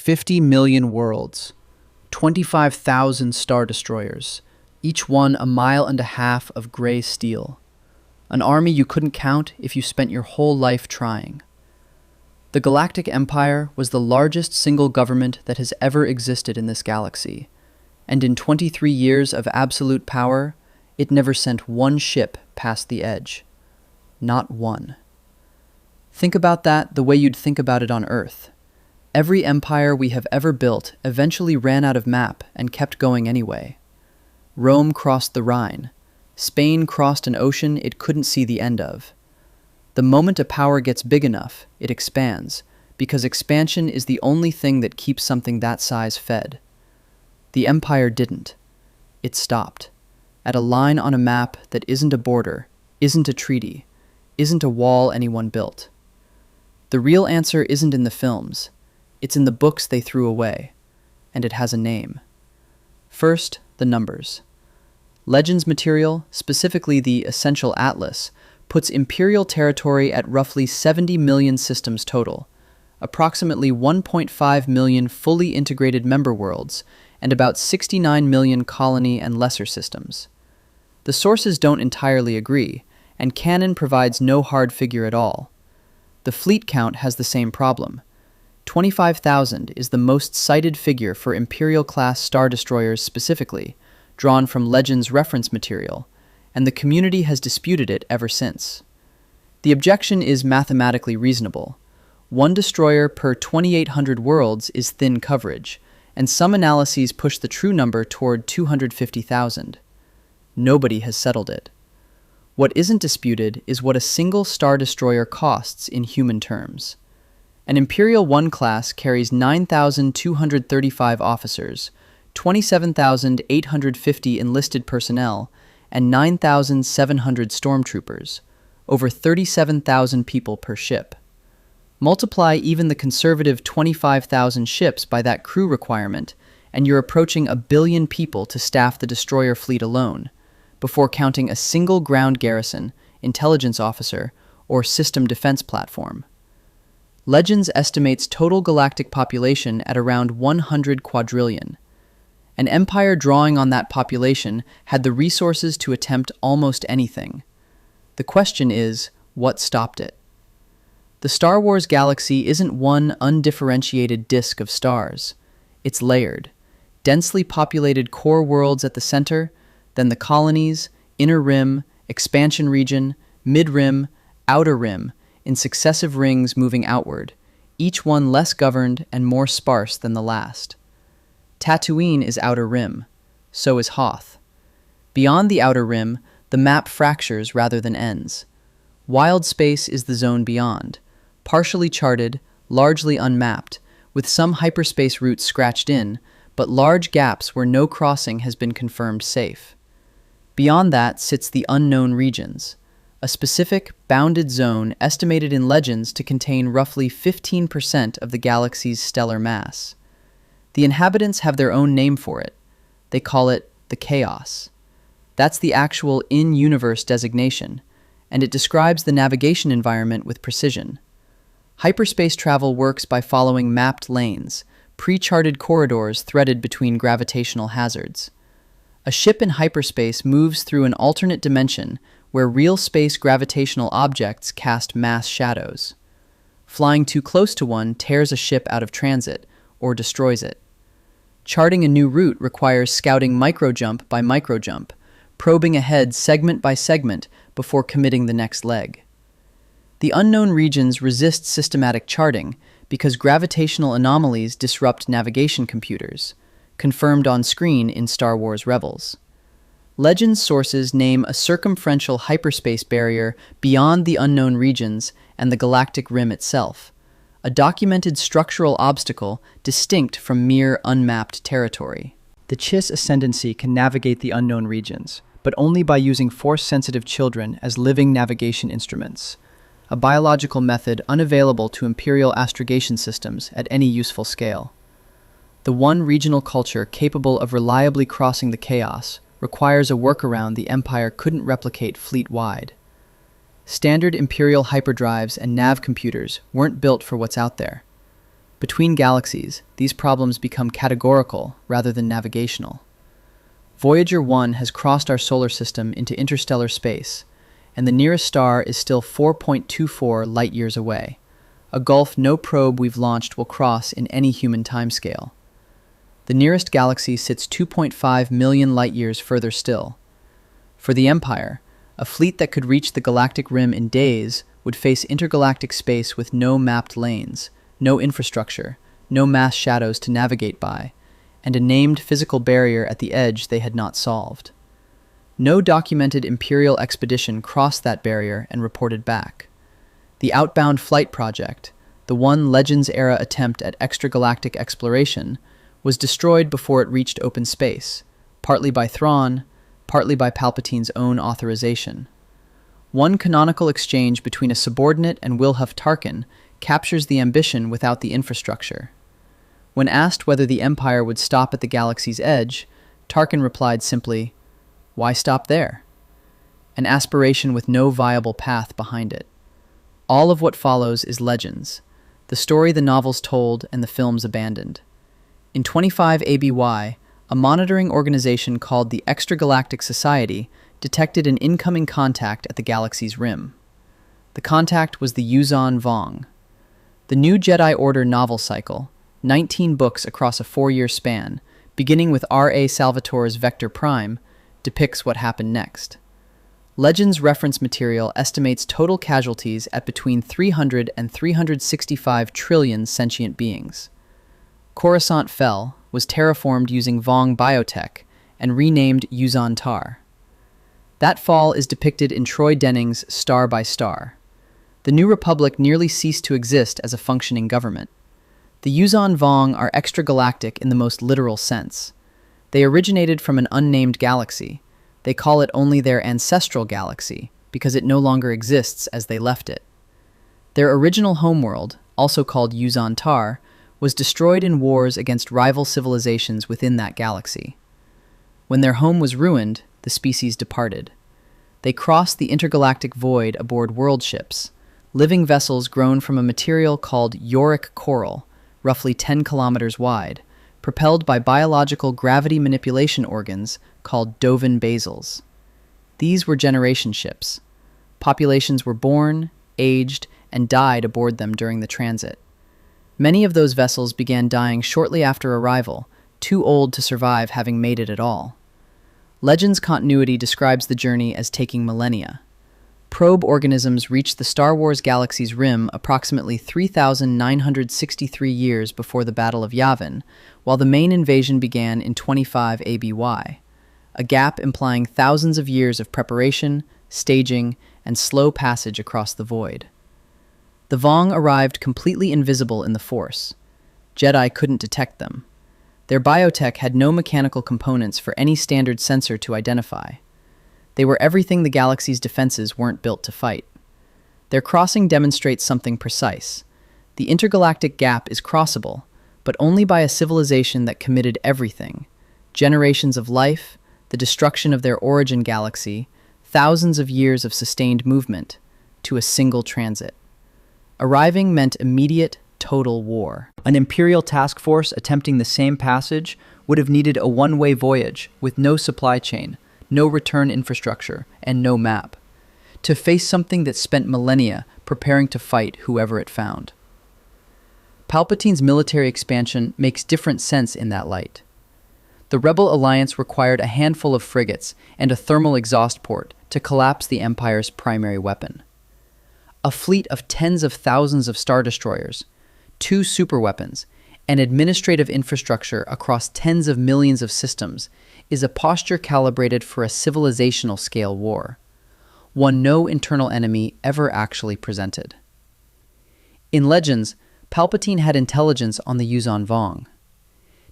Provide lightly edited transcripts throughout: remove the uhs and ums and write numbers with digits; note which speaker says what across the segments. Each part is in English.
Speaker 1: 50 million worlds, 25,000 Star Destroyers, each one a mile and a half of gray steel. An army you couldn't count if you spent your whole life trying. The Galactic Empire was the largest single government that has ever existed in this galaxy, and in 23 years of absolute power, it never sent one ship past the edge. Not one. Think about that the way you'd think about it on Earth. Every empire we have ever built eventually ran out of map and kept going anyway. Rome crossed the Rhine. Spain crossed an ocean it couldn't see the end of. The moment a power gets big enough, it expands, because expansion is the only thing that keeps something that size fed. The empire didn't. It stopped. At a line on a map that isn't a border, isn't a treaty, isn't a wall anyone built. The real answer isn't in the films. It's in the books they threw away. And it has a name. First, the numbers. Legends material, specifically the Essential Atlas, puts Imperial territory at roughly 70 million systems total, approximately 1.5 million fully integrated member worlds, and about 69 million colony and lesser systems. The sources don't entirely agree, and canon provides no hard figure at all. The fleet count has the same problem. 25,000 is the most cited figure for Imperial-class Star Destroyers specifically, drawn from Legends reference material, and the community has disputed it ever since. The objection is mathematically reasonable. One destroyer per 2,800 worlds is thin coverage, and some analyses push the true number toward 250,000. Nobody has settled it. What isn't disputed is what a single Star Destroyer costs in human terms. An Imperial I-class carries 9,235 officers, 27,850 enlisted personnel, and 9,700 stormtroopers, over 37,000 people per ship. Multiply even the conservative 25,000 ships by that crew requirement, and you're approaching 1 billion people to staff the destroyer fleet alone, before counting a single ground garrison, intelligence officer, or system defense platform. Legends estimates total galactic population at around 100 quadrillion. An empire drawing on that population had the resources to attempt almost anything. The question is, what stopped it? The Star Wars galaxy isn't one undifferentiated disk of stars. It's layered. Densely populated core worlds at the center, then the colonies, inner rim, expansion region, mid-rim, outer rim, in successive rings moving outward, each one less governed and more sparse than the last. Tatooine is outer rim. So is Hoth. Beyond the outer rim, the map fractures rather than ends. Wild space is the zone beyond, partially charted, largely unmapped, with some hyperspace routes scratched in, but large gaps where no crossing has been confirmed safe. Beyond that sits the unknown regions, a specific, bounded zone estimated in Legends to contain roughly 15% of the galaxy's stellar mass. The inhabitants have their own name for it. They call it the Chaos. That's the actual in-universe designation, and it describes the navigation environment with precision. Hyperspace travel works by following mapped lanes, pre-charted corridors threaded between gravitational hazards. A ship in hyperspace moves through an alternate dimension where real space gravitational objects cast mass shadows. Flying too close to one tears a ship out of transit, or destroys it. Charting a new route requires scouting microjump by microjump, probing ahead segment by segment before committing the next leg. The unknown regions resist systematic charting because gravitational anomalies disrupt navigation computers, confirmed on screen in Star Wars Rebels. Legends sources name a circumferential hyperspace barrier beyond the unknown regions and the galactic rim itself, a documented structural obstacle distinct from mere unmapped territory. The Chiss Ascendancy can navigate the unknown regions, but only by using Force-sensitive children as living navigation instruments, a biological method unavailable to Imperial astrogation systems at any useful scale. The one regional culture capable of reliably crossing the chaos requires a workaround the Empire couldn't replicate fleet-wide. Standard Imperial hyperdrives and nav computers weren't built for what's out there. Between galaxies, these problems become categorical rather than navigational. Voyager 1 has crossed our solar system into interstellar space, and the nearest star is still 4.24 light-years away, a gulf no probe we've launched will cross in any human timescale. The nearest galaxy sits 2.5 million light-years further still. For the Empire, a fleet that could reach the galactic rim in days would face intergalactic space with no mapped lanes, no infrastructure, no mass shadows to navigate by, and a named physical barrier at the edge they had not solved. No documented Imperial expedition crossed that barrier and reported back. The Outbound Flight Project, the one Legends-era attempt at extragalactic exploration, was destroyed before it reached open space, partly by Thrawn, partly by Palpatine's own authorization. One canonical exchange between a subordinate and Wilhuff Tarkin captures the ambition without the infrastructure. When asked whether the Empire would stop at the galaxy's edge, Tarkin replied simply, "Why stop there?" An aspiration with no viable path behind it. All of what follows is Legends, the story the novels told and the films abandoned. In 25 ABY, a monitoring organization called the Extragalactic Society detected an incoming contact at the galaxy's rim. The contact was the Yuuzhan Vong. The New Jedi Order novel cycle, 19 books across a 4-year span, beginning with R.A. Salvatore's Vector Prime, depicts what happened next. Legends reference material estimates total casualties at between 300 and 365 trillion sentient beings. Coruscant fell, was terraformed using Vong biotech, and renamed Yuuzhan Tar. That fall is depicted in Troy Denning's Star by Star. The New Republic nearly ceased to exist as a functioning government. The Yuuzhan Vong are extragalactic in the most literal sense. They originated from an unnamed galaxy. They call it only their ancestral galaxy, because it no longer exists as they left it. Their original homeworld, also called Yuuzhan Tar, was destroyed in wars against rival civilizations within that galaxy. When their home was ruined, the species departed. They crossed the intergalactic void aboard world ships, living vessels grown from a material called yorick coral, roughly 10 kilometers wide, propelled by biological gravity manipulation organs called Dovin basils. These were generation ships. Populations were born, aged, and died aboard them during the transit. Many of those vessels began dying shortly after arrival, too old to survive having made it at all. Legends continuity describes the journey as taking millennia. Probe organisms reached the Star Wars galaxy's rim approximately 3,963 years before the Battle of Yavin, while the main invasion began in 25 ABY, a gap implying thousands of years of preparation, staging, and slow passage across the void. The Vong arrived completely invisible in the Force. Jedi couldn't detect them. Their biotech had no mechanical components for any standard sensor to identify. They were everything the galaxy's defenses weren't built to fight. Their crossing demonstrates something precise. The intergalactic gap is crossable, but only by a civilization that committed everything: generations of life, the destruction of their origin galaxy, thousands of years of sustained movement, to a single transit. Arriving meant immediate, total war. An Imperial task force attempting the same passage would have needed a one-way voyage with no supply chain, no return infrastructure, and no map, to face something that spent millennia preparing to fight whoever it found. Palpatine's military expansion makes different sense in that light. The Rebel Alliance required a handful of frigates and a thermal exhaust port to collapse the Empire's primary weapon. A fleet of tens of thousands of Star Destroyers, 2 superweapons, and administrative infrastructure across tens of millions of systems is a posture calibrated for a civilizational scale war, one no internal enemy ever actually presented. In Legends, Palpatine had intelligence on the Yuuzhan Vong.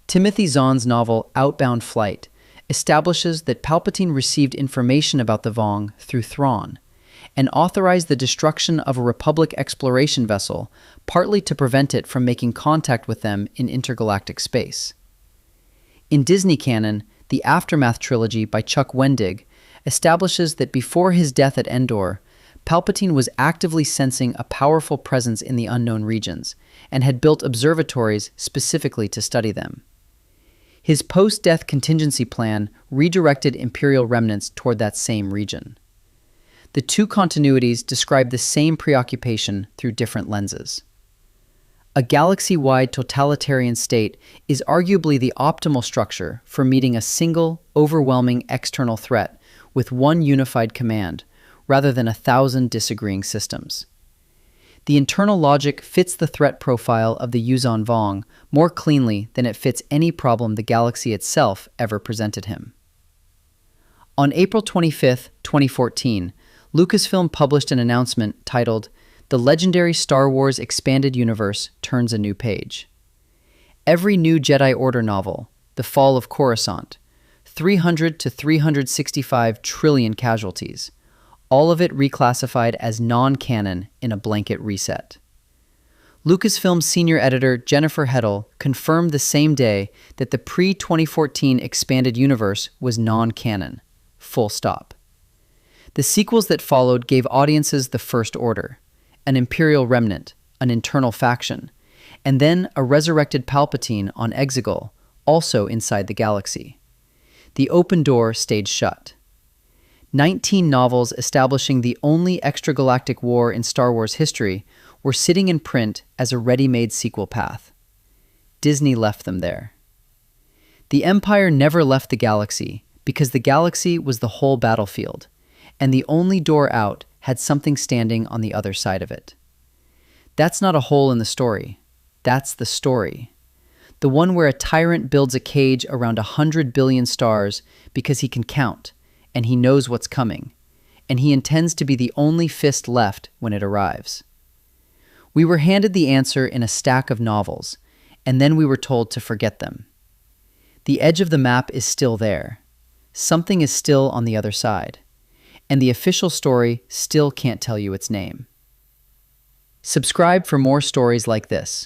Speaker 1: Timothy Zahn's novel Outbound Flight establishes that Palpatine received information about the Vong through Thrawn, and authorized the destruction of a Republic exploration vessel, partly to prevent it from making contact with them in intergalactic space. In Disney canon, the Aftermath trilogy by Chuck Wendig establishes that before his death at Endor, Palpatine was actively sensing a powerful presence in the unknown regions and had built observatories specifically to study them. His post-death contingency plan redirected Imperial remnants toward that same region. The two continuities describe the same preoccupation through different lenses. A galaxy-wide totalitarian state is arguably the optimal structure for meeting a single, overwhelming external threat with one unified command, rather than 1,000 disagreeing systems. The internal logic fits the threat profile of the Yuuzhan Vong more cleanly than it fits any problem the galaxy itself ever presented him. On April 25, 2014, Lucasfilm published an announcement titled, "The legendary Star Wars expanded universe turns a new page." Every new Jedi Order novel, The Fall of Coruscant, 300 to 365 trillion casualties, all of it reclassified as non-canon in a blanket reset. Lucasfilm's senior editor Jennifer Heddle confirmed the same day that the pre-2014 expanded universe was non-canon, full stop. The sequels that followed gave audiences the First Order, an Imperial remnant, an internal faction, and then a resurrected Palpatine on Exegol, also inside the galaxy. The open door stayed shut. 19 novels establishing the only extragalactic war in Star Wars history were sitting in print as a ready-made sequel path. Disney left them there. The Empire never left the galaxy because the galaxy was the whole battlefield, and the only door out had something standing on the other side of it. That's not a hole in the story. That's the story. The one where a tyrant builds a cage around 100 billion stars because he can count, and he knows what's coming, and he intends to be the only fist left when it arrives. We were handed the answer in a stack of novels, and then we were told to forget them. The edge of the map is still there. Something is still on the other side, and the official story still can't tell you its name. Subscribe for more stories like this.